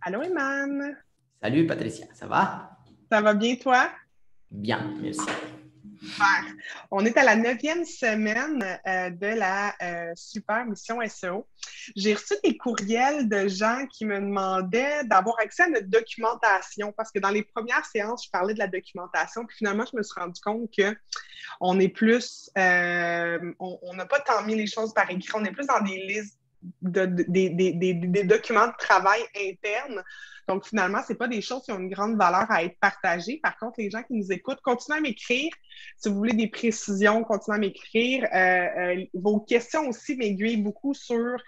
Allô, Eman. Salut Patricia, ça va? Ça va bien, toi? Bien, merci. Super. On est à la 9e semaine de la super mission SEO. J'ai reçu des courriels de gens qui me demandaient d'avoir accès à notre documentation parce que dans les premières séances, je parlais de la documentation, puis finalement, je me suis rendu compte que on est plus, on n'a pas tant mis les choses par écrit, on est plus dans des listes des documents de travail internes. Donc, finalement, ce n'est pas des choses qui ont une grande valeur à être partagées. Par contre, les gens qui nous écoutent, continuez à m'écrire. Si vous voulez des précisions, continuez à m'écrire. Vos questions aussi m'aiguillent beaucoup sur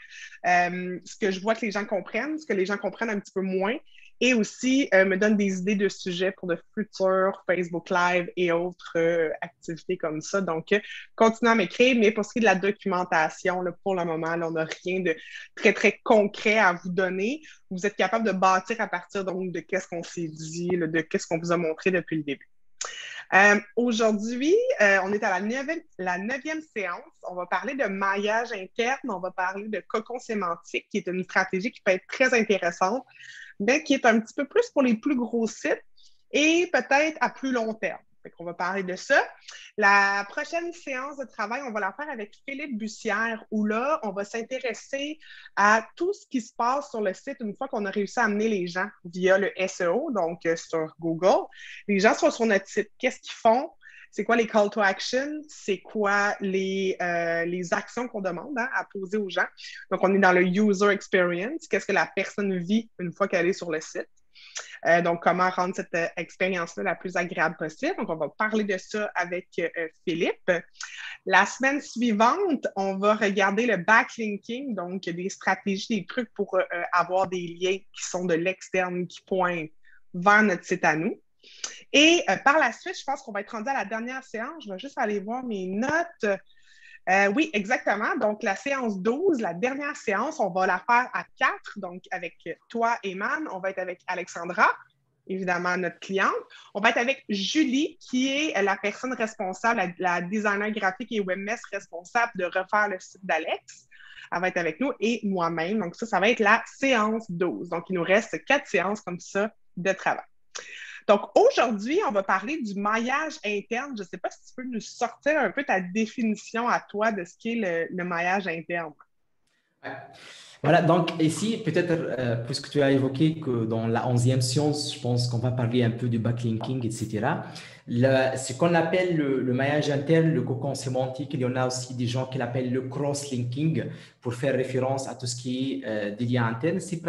ce que je vois que les gens comprennent, ce que les gens comprennent un petit peu moins, et aussi me donnent des idées de sujets pour de futurs Facebook Live et autres activités comme ça. Donc, continuez à m'écrire, mais pour ce qui est de la documentation, là, pour le moment, là, on n'a rien de très, très concret à vous donner. Vous êtes capable de bâtir à partir donc, de qu'est-ce qu'on s'est dit, là, de qu'est-ce qu'on vous a montré depuis le début. Aujourd'hui, on est à la 9e séance. On va parler de maillage interne, on va parler de cocon sémantique, qui est une stratégie qui peut être très intéressante, mais qui est un petit peu plus pour les plus gros sites et peut-être à plus long terme. On va parler de ça. La prochaine séance de travail, on va la faire avec Philippe Bussière, où là, on va s'intéresser à tout ce qui se passe sur le site une fois qu'on a réussi à amener les gens via le SEO, donc sur Google. Les gens sont sur notre site. Qu'est-ce qu'ils font? C'est quoi les call to action? C'est quoi les actions qu'on demande à poser aux gens? Donc, on est dans le user experience. Qu'est-ce que la personne vit une fois qu'elle est sur le site? Donc, comment rendre cette expérience-là la plus agréable possible. Donc, on va parler de ça avec Philippe. La semaine suivante, on va regarder le backlinking, donc des stratégies, des trucs pour avoir des liens qui sont de l'externe, qui pointent vers notre site à nous. Et par la suite, je pense qu'on va être rendu à la dernière séance. Je vais juste aller voir mes notes. Oui, exactement. Donc, la séance 12, la dernière séance, on va la faire à 4. Donc, avec toi, Eman, on va être avec Alexandra, évidemment notre cliente. On va être avec Julie, qui est la personne responsable, la designer graphique et webmess responsable de refaire le site d'Alex. Elle va être avec nous et moi-même. Donc, ça va être la séance 12. Donc, il nous reste 4 séances comme ça de travail. Donc, aujourd'hui, on va parler du maillage interne. Je ne sais pas si tu peux nous sortir un peu ta définition à toi de ce qu'est le maillage interne. Ouais. Voilà, donc ici, peut-être, puisque tu as évoqué que dans la 11e science, je pense qu'on va parler un peu du backlinking, etc. Ce qu'on appelle le maillage interne, le cocon sémantique, il y en a aussi des gens qui l'appellent le cross-linking pour faire référence à tout ce qui est des liens internes. C'est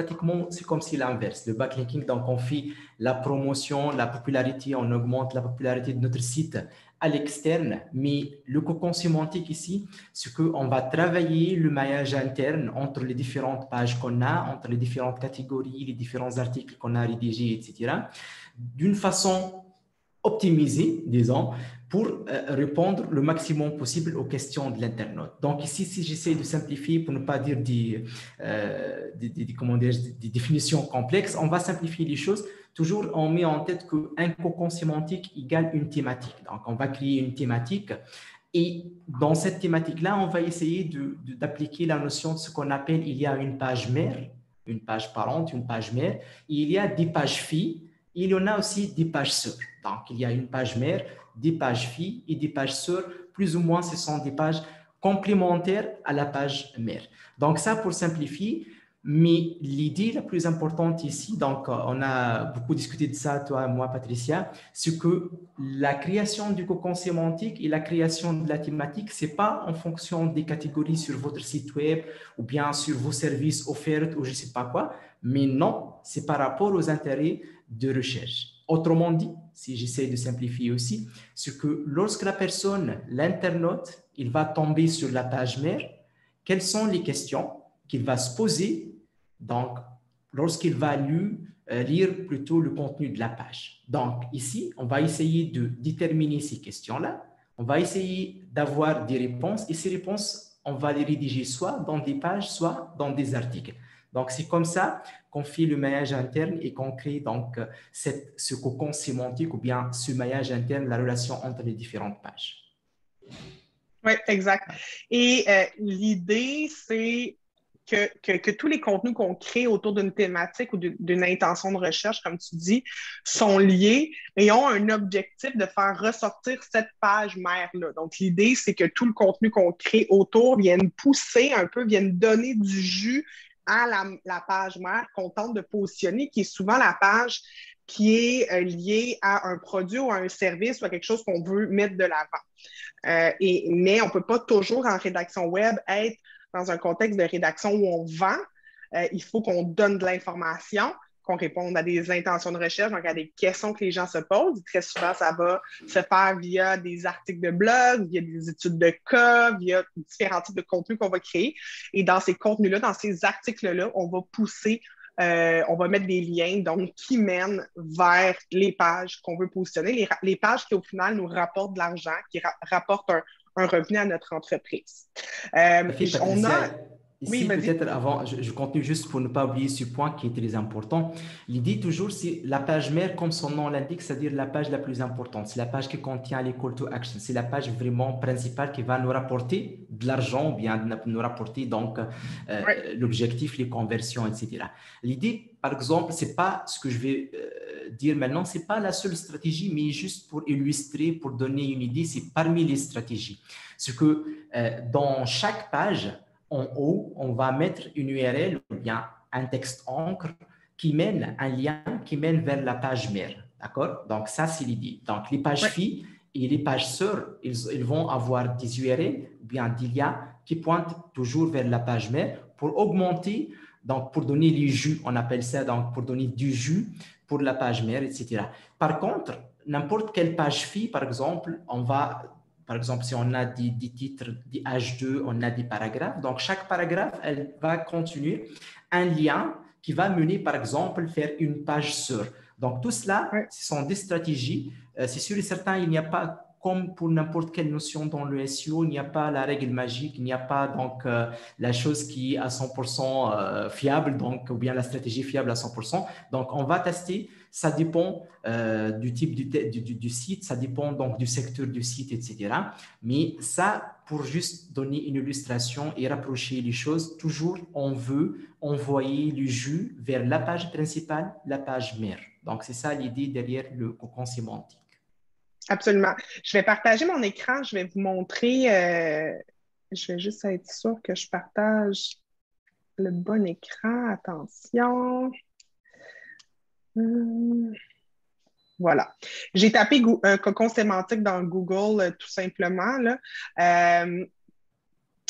comme si l'inverse. Le backlinking, donc on fait la promotion, la popularité, on augmente la popularité de notre site à l'externe, mais le cocon sémantique ici, c'est qu'on va travailler le maillage interne entre les différentes pages qu'on a, entre les différentes catégories, les différents articles qu'on a rédigés, etc., d'une façon optimisée, disons, pour répondre le maximum possible aux questions de l'internaute. Donc ici, si j'essaie de simplifier pour ne pas dire des définitions complexes, on va simplifier les choses. Toujours, on met en tête qu'un cocon sémantique égale une thématique. Donc, on va créer une thématique et dans cette thématique-là, on va essayer d'appliquer la notion de ce qu'on appelle, il y a une page mère, une page parente, une page mère, et il y a des pages filles, et il y en a aussi des pages sœurs. Donc, il y a une page mère, des pages filles et des pages sœurs. Plus ou moins, ce sont des pages complémentaires à la page mère. Donc, ça, pour simplifier, mais l'idée la plus importante ici, donc on a beaucoup discuté de ça, toi et moi, Patricia, c'est que la création du cocon sémantique et la création de la thématique, ce n'est pas en fonction des catégories sur votre site web ou bien sur vos services offerts ou je ne sais pas quoi, mais non, c'est par rapport aux intérêts de recherche. Autrement dit, si j'essaie de simplifier aussi, c'est que lorsque la personne, l'internaute, il va tomber sur la page mère, quelles sont les questions qu'il va se poser donc, lorsqu'il va lire plutôt le contenu de la page. Donc, ici, on va essayer de déterminer ces questions-là. On va essayer d'avoir des réponses et ces réponses, on va les rédiger soit dans des pages, soit dans des articles. Donc, c'est comme ça qu'on fait le maillage interne et qu'on crée donc ce cocon sémantique ou bien ce maillage interne, la relation entre les différentes pages. Oui, exact. Et l'idée, c'est que tous les contenus qu'on crée autour d'une thématique ou d'une intention de recherche, comme tu dis, sont liés et ont un objectif de faire ressortir cette page mère-là. Donc, l'idée, c'est que tout le contenu qu'on crée autour vienne pousser un peu, vienne donner du jus à la page mère qu'on tente de positionner, qui est souvent la page qui est liée à un produit ou à un service ou à quelque chose qu'on veut mettre de l'avant. Mais on ne peut pas toujours en rédaction web être dans un contexte de rédaction où on vend. Il faut qu'on donne de l'information, qu'on réponde à des intentions de recherche, donc à des questions que les gens se posent. Très souvent, ça va se faire via des articles de blog, via des études de cas, via différents types de contenus qu'on va créer. Et dans ces contenus-là, dans ces articles-là, on va pousser on va mettre des liens donc, qui mènent vers les pages qu'on veut positionner, les pages qui, au final, nous rapportent de l'argent, qui rapportent un revenu à notre entreprise. On a... Ici, peut-être avant, je continue juste pour ne pas oublier ce point qui est très important. L'idée toujours, c'est la page mère, comme son nom l'indique, c'est-à-dire la page la plus importante. C'est la page qui contient les call to action. C'est la page vraiment principale qui va nous rapporter de l'argent, ou bien nous rapporter donc l'objectif, les conversions, etc. L'idée, par exemple, c'est pas ce que je vais dire maintenant, c'est pas la seule stratégie, mais juste pour illustrer, pour donner une idée, c'est parmi les stratégies. C'est que dans chaque page, en haut, on va mettre une URL ou bien un texte encre qui mène un lien qui mène vers la page mère. D'accord? Donc, ça, c'est l'idée. Donc, les pages filles et les pages sœurs, ils vont avoir des URL ou bien des liens qui pointent toujours vers la page mère pour augmenter, donc pour donner du jus, on appelle ça, donc pour donner du jus pour la page mère, etc. Par contre, n'importe quelle page fille, par exemple, par exemple, si on a des titres, des H2, on a des paragraphes. Donc, chaque paragraphe, elle va contenir un lien qui va mener, par exemple, faire une page sœur. Donc, tout cela, ce sont des stratégies. C'est sûr et certain, il n'y a pas, comme pour n'importe quelle notion dans le SEO, il n'y a pas la règle magique, il n'y a pas donc la chose qui est à 100% fiable, donc, ou bien la stratégie fiable à 100%. Donc, on va tester. Ça dépend du type du site, ça dépend donc du secteur du site, etc. Mais ça, pour juste donner une illustration et rapprocher les choses, toujours on veut envoyer le jus vers la page principale, la page mère. Donc, c'est ça l'idée derrière le cocon sémantique. Absolument. Je vais partager mon écran, je vais vous montrer, je vais juste être sûre que je partage le bon écran. Attention. Voilà. J'ai tapé cocon sémantique dans Google tout simplement. Là.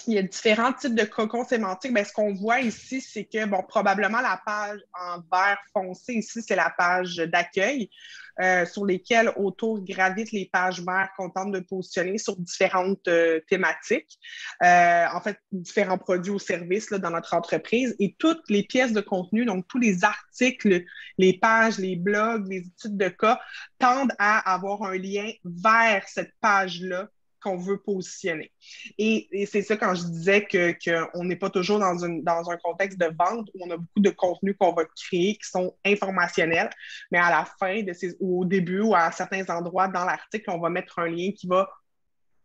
Il y a différents types de cocons sémantiques. Bien, ce qu'on voit ici, c'est que, bon, probablement la page en vert foncé, ici, c'est la page d'accueil sur lesquelles autour gravitent les pages mères qu'on tente de positionner sur différentes thématiques. En fait, différents produits ou services là, dans notre entreprise et toutes les pièces de contenu, donc tous les articles, les pages, les blogs, les études de cas tendent à avoir un lien vers cette page-là qu'on veut positionner. Et c'est ça quand je disais qu'on n'est pas toujours dans un contexte de vente où on a beaucoup de contenus qu'on va créer qui sont informationnels, mais à la fin, ou au début ou à certains endroits dans l'article, on va mettre un lien qui va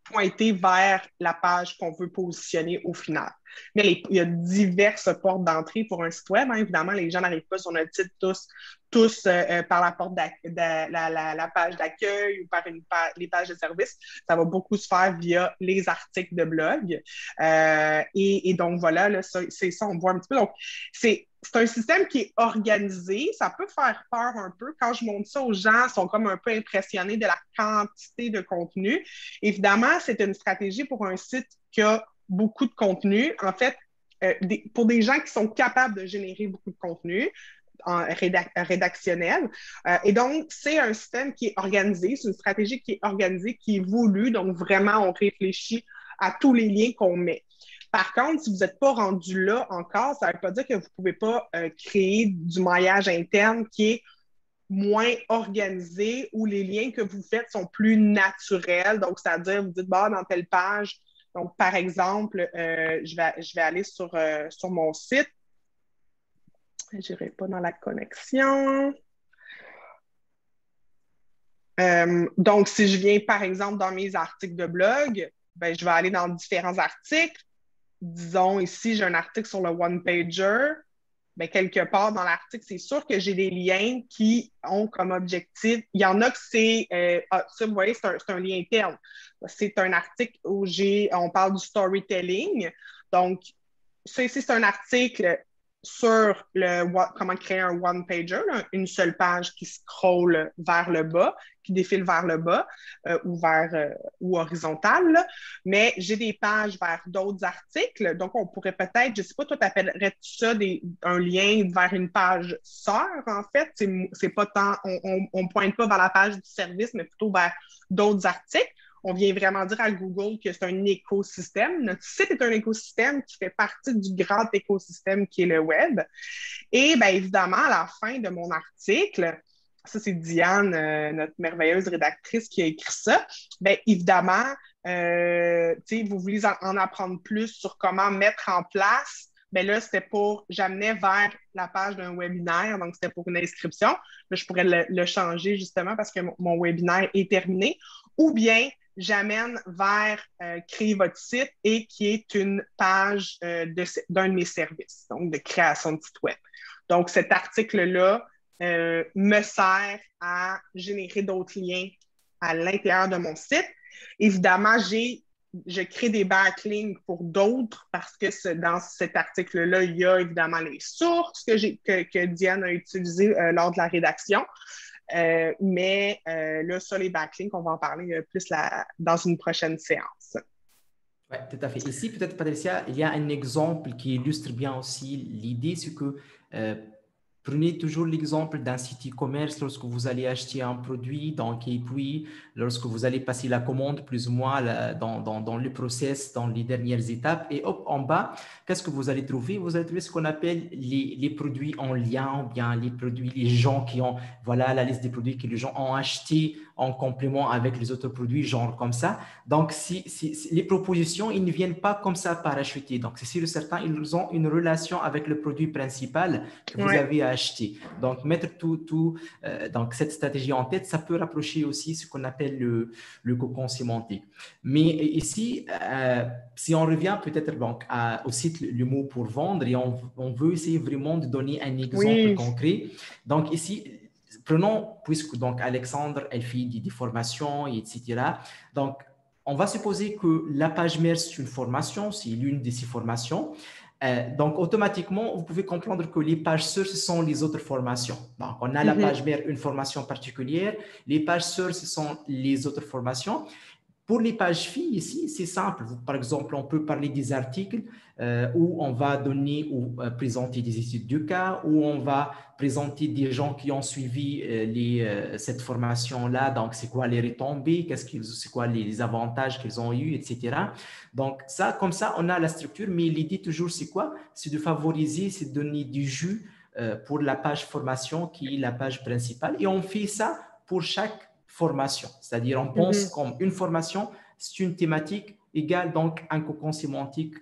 pointer vers la page qu'on veut positionner au final. Mais il y a diverses portes d'entrée pour un site web. Hein. Évidemment, les gens n'arrivent pas sur notre site tous par la porte la page d'accueil ou par les pages de service. Ça va beaucoup se faire via les articles de blog. Et donc, voilà, là, c'est ça, on voit un petit peu. Donc, c'est un système qui est organisé. Ça peut faire peur un peu. Quand je montre ça aux gens, ils sont comme un peu impressionnés de la quantité de contenu. Évidemment, c'est une stratégie pour un site qui a beaucoup de contenu. En fait, pour des gens qui sont capables de générer beaucoup de contenu rédactionnel. Et donc, c'est un système qui est organisé. C'est une stratégie qui est organisée, qui est voulue. Donc, vraiment, on réfléchit à tous les liens qu'on met. Par contre, si vous n'êtes pas rendu là encore, ça ne veut pas dire que vous ne pouvez pas créer du maillage interne qui est moins organisé, où les liens que vous faites sont plus naturels. Donc, c'est-à-dire, vous dites, bah, dans telle page, donc, par exemple, je vais aller sur mon site. Je n'irai pas dans la connexion. Donc, si je viens, par exemple, dans mes articles de blog, ben, je vais aller dans différents articles. disons, ici, j'ai un article sur le one-pager, bien, quelque part dans l'article, c'est sûr que j'ai des liens qui ont comme objectif. Il y en a que c'est, ça, vous voyez, c'est un lien interne. C'est un article où on parle du storytelling. Donc, ça ici, c'est un article sur comment créer un one-pager, une seule page qui scrolle vers le bas, qui défile vers le bas ou horizontal. Là. Mais j'ai des pages vers d'autres articles. Donc, on pourrait peut-être, je ne sais pas, toi, t'appellerais ça un lien vers une page sœur, en fait. C'est pas tant, on ne pointe pas vers la page du service, mais plutôt vers d'autres articles. On vient vraiment dire à Google que c'est un écosystème. Notre site est un écosystème qui fait partie du grand écosystème qui est le web. Et bien évidemment, à la fin de mon article, ça c'est Diane, notre merveilleuse rédactrice qui a écrit ça, bien évidemment, vous voulez en apprendre plus sur comment mettre en place. Bien là, j'amenais vers la page d'un webinaire, donc c'était pour une inscription. Là, je pourrais le changer justement parce que mon webinaire est terminé. Ou bien, j'amène vers créer votre site et qui est une page d'un de mes services, donc de création de site web. Donc, cet article-là me sert à générer d'autres liens à l'intérieur de mon site. Évidemment, je crée des backlinks pour d'autres parce que dans cet article-là, il y a évidemment les sources que Diane a utilisées lors de la rédaction. Mais là, sur les backlinks, on va en parler plus dans une prochaine séance. Oui, tout à fait. Ici, peut-être, Patricia, il y a un exemple qui illustre bien aussi l'idée, c'est que prenez toujours l'exemple d'un site e-commerce lorsque vous allez acheter un produit, donc, et puis lorsque vous allez passer la commande plus ou moins dans le process, dans les dernières étapes, et hop, en bas, qu'est-ce que vous allez trouver? Vous allez trouver ce qu'on appelle les produits en lien, ou bien les gens qui ont, voilà, la liste des produits que les gens ont achetés en complément avec les autres produits, genre comme ça. Donc, les propositions, ils ne viennent pas comme ça parachuter. Donc, c'est sûr et certain, ils ont une relation avec le produit principal que vous avez acheté. Donc, mettre donc cette stratégie en tête, ça peut rapprocher aussi ce qu'on appelle le cocon sémantique. Mais ici, si on revient peut-être donc au site le mot pour vendre et on veut essayer vraiment de donner un exemple concret. Donc, ici, prenons, puisque donc Alexandre, elle fait des formations, etc. Donc, on va supposer que la page mère, c'est une formation, c'est l'une de ces formations. Donc, automatiquement, vous pouvez comprendre que les pages sœurs, ce sont les autres formations. Donc, on a la page mère, une formation particulière. Les pages sœurs, ce sont les autres formations. Pour les pages filles, ici, c'est simple. Par exemple, on peut parler des articles où on va donner ou présenter des études de cas, où on va présenter des gens qui ont suivi cette formation-là. Donc, c'est quoi les retombées, c'est quoi les avantages qu'ils ont eus, etc. Donc, ça, comme ça, on a la structure. Mais l'idée toujours, c'est quoi? C'est de favoriser, c'est de donner du jus pour la page formation qui est la page principale. Et on fait ça pour chaque formation, c'est-à-dire on pense comme une formation, c'est une thématique égale donc un cocon sémantique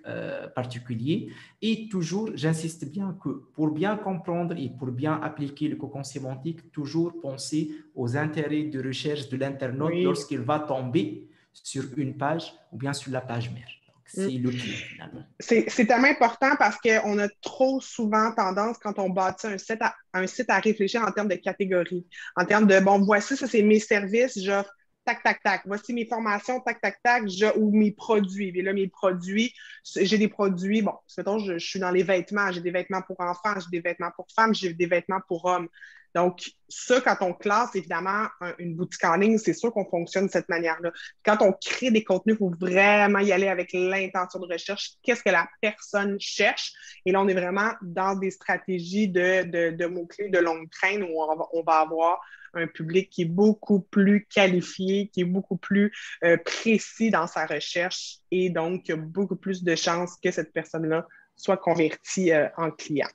particulier. Et toujours, j'insiste bien que pour bien comprendre et pour bien appliquer le cocon sémantique, toujours penser aux intérêts de recherche de l'internaute lorsqu'il va tomber sur une page ou bien sur la page mère. C'est le clé finalement. C'est tellement important parce qu'on a trop souvent tendance, quand on bâtit un site, à réfléchir en termes de catégories, en termes de, bon, voici, ça c'est mes services, j'offre tac, tac, tac. Voici mes formations, tac, tac, tac, ou mes produits. Et là, mes produits, j'ai des produits, bon, mettons, je suis dans les vêtements, j'ai des vêtements pour enfants, j'ai des vêtements pour femmes, j'ai des vêtements pour hommes. Donc, ça, quand on classe, évidemment, une boutique en ligne, c'est sûr qu'on fonctionne de cette manière-là. Quand on crée des contenus, il faut vraiment y aller avec l'intention de recherche. Qu'est-ce que la personne cherche? Et là, on est vraiment dans des stratégies de mots-clés de longue traîne où on va avoir un public qui est beaucoup plus qualifié, qui est beaucoup plus précis dans sa recherche et donc qui a beaucoup plus de chances que cette personne-là soit convertie en client.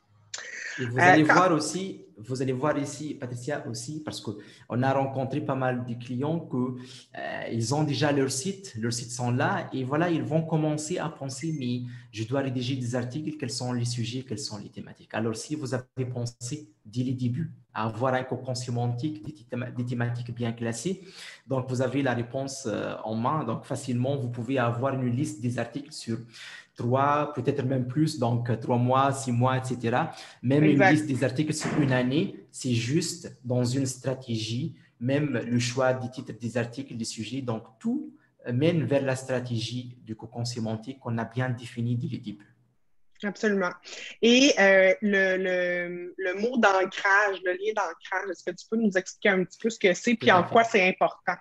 Et vous allez voir aussi, vous allez voir ici, Patricia, aussi, parce qu'on a rencontré pas mal de clients qu'ils ont déjà leurs sites sont là et voilà, ils vont commencer à penser, mais je dois rédiger des articles, quels sont les sujets, quelles sont les thématiques. Alors, si vous avez pensé dès le début à avoir un cocon sémantique, des thématiques bien classées, donc vous avez la réponse en main, donc facilement, vous pouvez avoir une liste des articles sur 3, peut-être même plus, donc 3 mois, 6 mois, etc. Même une Exact. liste des articles sur une année, c'est juste dans une stratégie, même le choix des titres des articles, des sujets, donc tout mène vers la stratégie du cocon sémantique qu'on a bien définie dès le début. Absolument. Et le mot d'ancrage, le lien d'ancrage, est-ce que tu peux nous expliquer un petit peu ce que c'est Tout puis en à fait. quoi c'est important?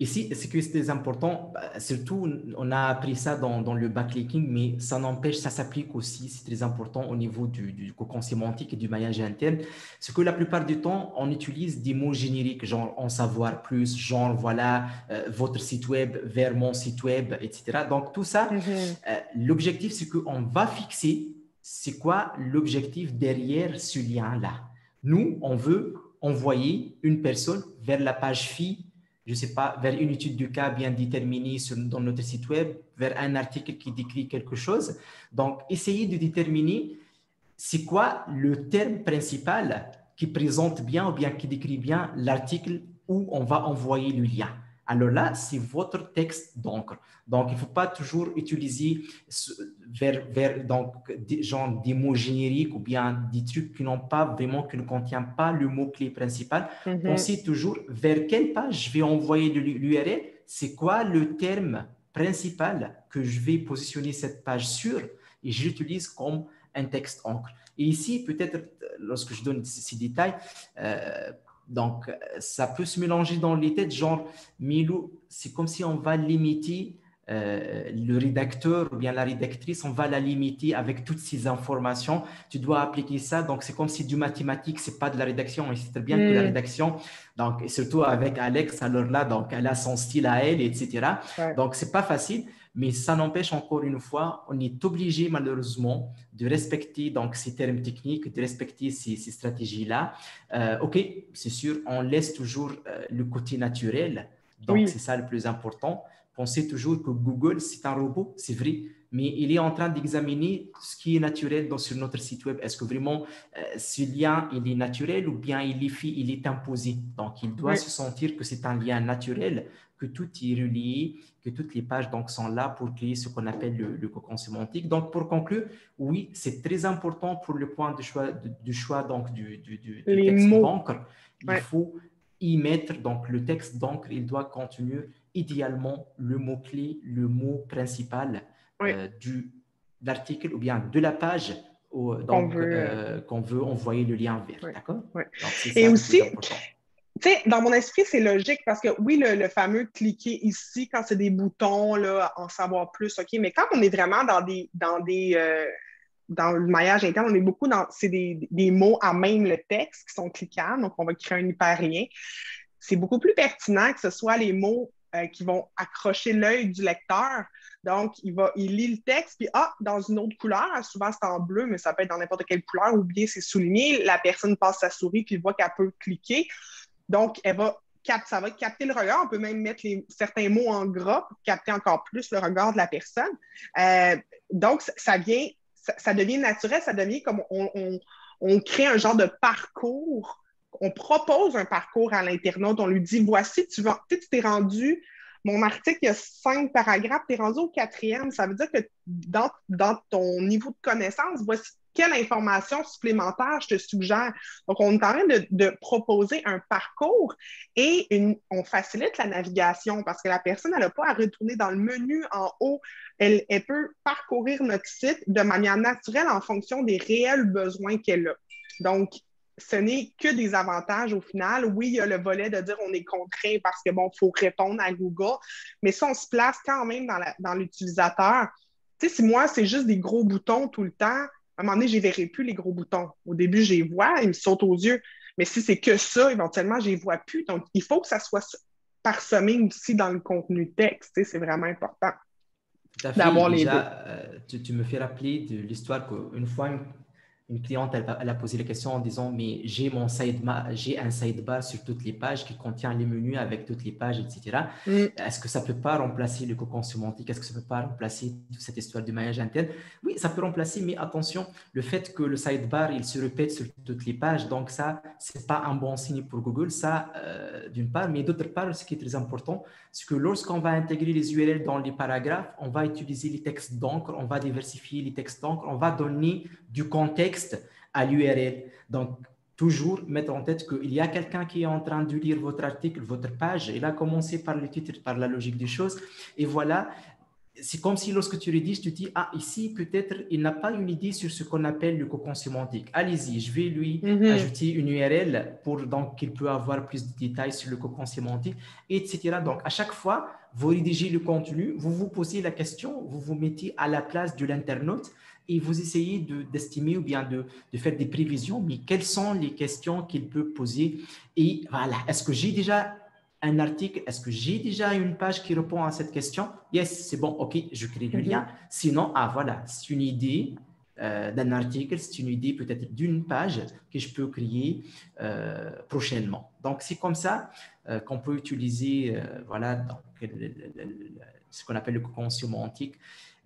Ici, ce qui est très important, surtout, on a appris ça dans le backlinking, mais ça n'empêche, ça s'applique aussi, c'est très important au niveau du cocon sémantique et du maillage interne. C'est que la plupart du temps, on utilise des mots génériques, genre en savoir plus, genre voilà, votre site web vers mon site web, etc. Donc, tout ça, Mhm. l'objectif, c'est qu'on va fixer c'est quoi l'objectif derrière ce lien-là. Nous, on veut envoyer une personne vers la page fille, je ne sais pas, vers une étude de cas bien déterminée dans notre site web, vers un article qui décrit quelque chose. Donc, essayez de déterminer c'est quoi le terme principal qui présente bien ou bien qui décrit bien l'article où on va envoyer le lien. Alors là, c'est votre texte d'encre. Donc, il ne faut pas toujours utiliser donc, genre des mots génériques ou bien des trucs qui n'ont pas vraiment, qui ne contiennent pas le mot-clé principal. Mhm. Pensez toujours vers quelle page je vais envoyer l'URL. C'est quoi le terme principal que je vais positionner cette page sur et je l'utilise comme un texte encre. Et ici, peut-être, lorsque je donne ces détails, donc, ça peut se mélanger dans les têtes, genre, Milou, c'est comme si on va limiter le rédacteur ou bien la rédactrice, on va la limiter avec toutes ces informations. Tu dois appliquer ça. Donc, c'est comme si du mathématique, c'est pas de la rédaction. Et c'est très bien que la Mm. rédaction, donc, et surtout avec Alex, alors là, donc, elle a son style à elle, etc. Ouais. Donc, c'est pas facile. Mais ça n'empêche encore une fois, on est obligé malheureusement de respecter donc ces termes techniques, de respecter ces stratégies-là. OK, c'est sûr, on laisse toujours le côté naturel. Donc, Oui. c'est ça le plus important. Pensez toujours que Google, c'est un robot, c'est vrai, mais il est en train d'examiner ce qui est naturel sur notre site web. Est-ce que vraiment ce lien, il est naturel ou bien il est imposé? Donc, il doit Oui. se sentir que c'est un lien naturel, que tout est relié, que toutes les pages donc, sont là pour créer ce qu'on appelle le cocon sémantique. Donc, pour conclure, oui, c'est très important pour le point du choix donc, du Les texte mots. d'encre. Il Ouais. faut y mettre, donc le texte d'encre, il doit contenir idéalement le mot-clé, le mot principal Oui. de l'article ou bien de la page Qu'on donc, veut. qu'on veut envoyer le lien vers. Ouais. D'accord? Ouais. Donc, c'est Et ça le plus aussi, important. tu sais, dans mon esprit, c'est logique parce que oui, le fameux cliquer ici, quand c'est des boutons, là, en savoir plus, OK, mais quand on est vraiment dans le maillage interne, on est beaucoup c'est des mots à même le texte qui sont cliquables, donc on va créer un hyperlien. C'est beaucoup plus pertinent que ce soit les mots qui vont accrocher l'œil du lecteur. Donc, il lit le texte, puis dans une autre couleur, souvent c'est en bleu, mais ça peut être dans n'importe quelle couleur, ou bien c'est souligné, la personne passe sa souris, puis voit qu'elle peut cliquer. Donc, ça va capter le regard. On peut même mettre certains mots en gras pour capter encore plus le regard de la personne. Donc, ça devient naturel, ça devient comme on crée un genre de parcours. On propose un parcours à l'internaute. On lui dit, voici, tu t'es rendu, mon article, il y a 5 paragraphes, tu es rendu au 4e. Ça veut dire que dans ton niveau de connaissance, voici quelle information supplémentaire je te suggère. Donc, on est en train de proposer un parcours et on facilite la navigation parce que la personne, elle n'a pas à retourner dans le menu en haut. Elle peut parcourir notre site de manière naturelle en fonction des réels besoins qu'elle a. Donc, ce n'est que des avantages au final. Oui, il y a le volet de dire on est contraint parce que, bon, il faut répondre à Google, mais si on se place quand même dans l'utilisateur, tu sais, si moi, c'est juste des gros boutons tout le temps, à un moment donné, je ne verrai plus les gros boutons. Au début, je les vois, ils me sautent aux yeux. Mais si c'est que ça, éventuellement, je ne les vois plus. Donc, il faut que ça soit parsemé aussi dans le contenu texte. Tu sais, c'est vraiment important Tout à fait. d'avoir les deux. Déjà, tu me fais rappeler de l'histoire qu'une fois, une cliente, elle a posé la question en disant, mais j'ai un sidebar sur toutes les pages qui contient les menus avec toutes les pages, etc. Mm. Est-ce que ça ne peut pas remplacer le cocon sémantique? Est-ce que ça ne peut pas remplacer toute cette histoire du maillage interne? Oui, ça peut remplacer, mais attention, le fait que le sidebar, il se répète sur toutes les pages, donc ça, ce n'est pas un bon signe pour Google, ça, d'une part. Mais d'autre part, ce qui est très important, c'est que lorsqu'on va intégrer les URL dans les paragraphes, on va utiliser les textes d'encre, on va diversifier les textes d'encre, on va donner du contexte à l'URL. Donc, toujours mettre en tête qu'il y a quelqu'un qui est en train de lire votre article, votre page. Il a commencé par le titre, par la logique des choses. Et voilà, c'est comme si lorsque tu rédiges, tu dis, ah, ici, peut-être, il n'a pas une idée sur ce qu'on appelle le cocon sémantique. Allez-y, je vais lui ajouter une URL pour donc qu'il peut avoir plus de détails sur le cocon sémantique, etc. Donc, à chaque fois, vous rédigez le contenu, vous vous posez la question, vous vous mettez à la place de l'internaute et vous essayez d'estimer ou bien de faire des prévisions, mais quelles sont les questions qu'il peut poser. Et voilà, est-ce que j'ai déjà un article, est-ce que j'ai déjà une page qui répond à cette question? Yes, c'est bon, ok, je crée le lien. Sinon, ah voilà, c'est une idée d'un article, c'est une idée peut-être d'une page que je peux créer prochainement. Donc, c'est comme ça qu'on peut utiliser voilà, donc, ce qu'on appelle le cocon sémantique.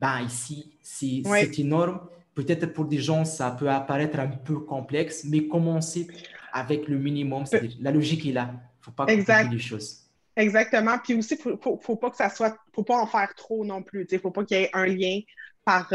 Ben, ici, c'est énorme. Peut-être pour des gens, ça peut apparaître un peu complexe, mais commencer avec le minimum, c'est-à-dire la logique est là. Il ne faut pas compliquer les choses. Exactement. Puis aussi, faut pas que ça soit, faut pas en faire trop non plus. Il ne faut pas qu'il y ait un lien par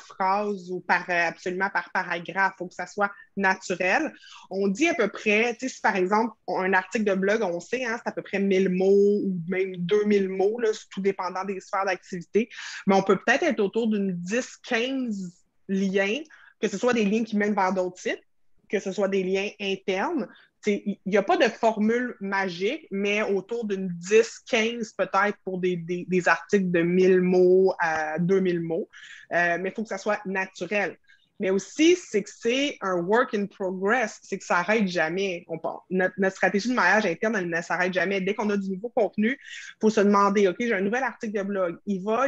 phrase ou absolument par paragraphe. Il faut que ça soit naturel. On dit à peu près, si par exemple, un article de blog, on sait, hein, c'est à peu près 1000 mots ou même 2000 mots, là, tout dépendant des sphères d'activité. Mais on peut peut-être être autour d'une 10-15 liens, que ce soit des liens qui mènent vers d'autres sites, que ce soit des liens internes. Il n'y a pas de formule magique, mais autour d'une 10-15 peut-être pour des articles de 1000 mots à 2000 mots. Mais il faut que ça soit naturel. Mais aussi, c'est que c'est un work in progress, c'est que ça n'arrête jamais. Notre stratégie de maillage interne, elle ne s'arrête jamais. Dès qu'on a du nouveau contenu, il faut se demander, OK, j'ai un nouvel article de blog. Il va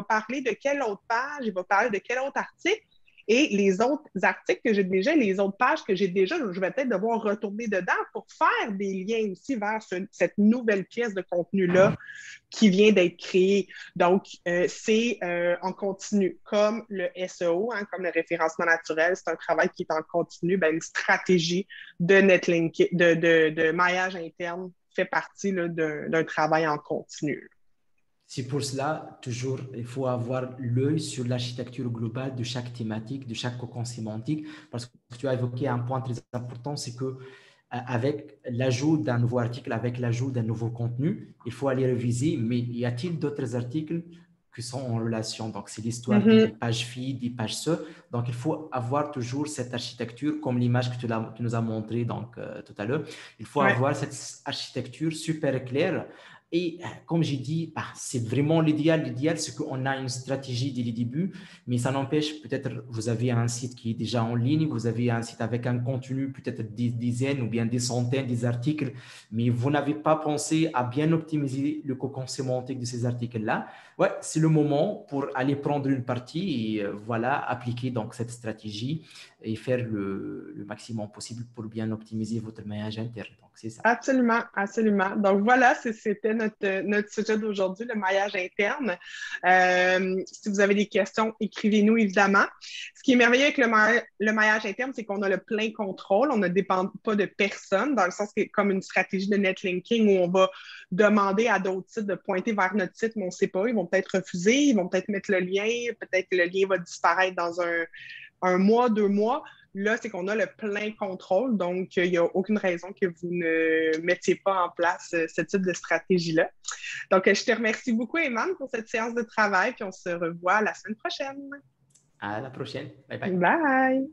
parler de quelle autre page, il va parler de quel autre article. Et les autres articles que j'ai déjà, les autres pages que j'ai déjà, je vais peut-être devoir retourner dedans pour faire des liens aussi vers cette nouvelle pièce de contenu-là qui vient d'être créée. Donc, c'est en continu, comme le SEO, hein, comme le référencement naturel, c'est un travail qui est en continu. Ben, une stratégie de netlinking, de maillage interne fait partie d'un travail en continu. C'est pour cela, toujours, il faut avoir l'œil sur l'architecture globale de chaque thématique, de chaque cocon sémantique, parce que tu as évoqué un point très important, c'est que avec l'ajout d'un nouveau article, avec l'ajout d'un nouveau contenu, il faut aller réviser, mais y a-t-il d'autres articles qui sont en relation? Donc, c'est l'histoire des pages feed, des pages SEO. Donc, il faut avoir toujours cette architecture, comme l'image que tu nous as montrée donc, tout à l'heure. Il faut avoir cette architecture super claire. Et comme j'ai dit, c'est vraiment l'idéal. L'idéal, c'est qu'on a une stratégie dès le début, mais ça n'empêche, peut-être vous avez un site qui est déjà en ligne, vous avez un site avec un contenu, peut-être des dizaines ou bien des centaines des articles, mais vous n'avez pas pensé à bien optimiser le cocon sémantique de ces articles-là. Ouais, c'est le moment pour aller prendre une partie et voilà, appliquer donc cette stratégie et faire le maximum possible pour bien optimiser votre maillage interne. Donc, c'est ça. Absolument, absolument. Donc voilà, c'était notre sujet d'aujourd'hui, le maillage interne. Si vous avez des questions, écrivez-nous évidemment. Ce qui est merveilleux avec le maillage interne, c'est qu'on a le plein contrôle. On ne dépend pas de personne, dans le sens que comme une stratégie de netlinking où on va demander à d'autres sites de pointer vers notre site, mais on ne sait pas. Ils vont peut-être refuser, ils vont peut-être mettre le lien, peut-être que le lien va disparaître dans un mois, 2 mois. Là, c'est qu'on a le plein contrôle, donc il n'y a aucune raison que vous ne mettiez pas en place ce type de stratégie-là. Donc, je te remercie beaucoup, Eman, pour cette séance de travail, puis on se revoit la semaine prochaine. À la prochaine. Bye bye. Bye!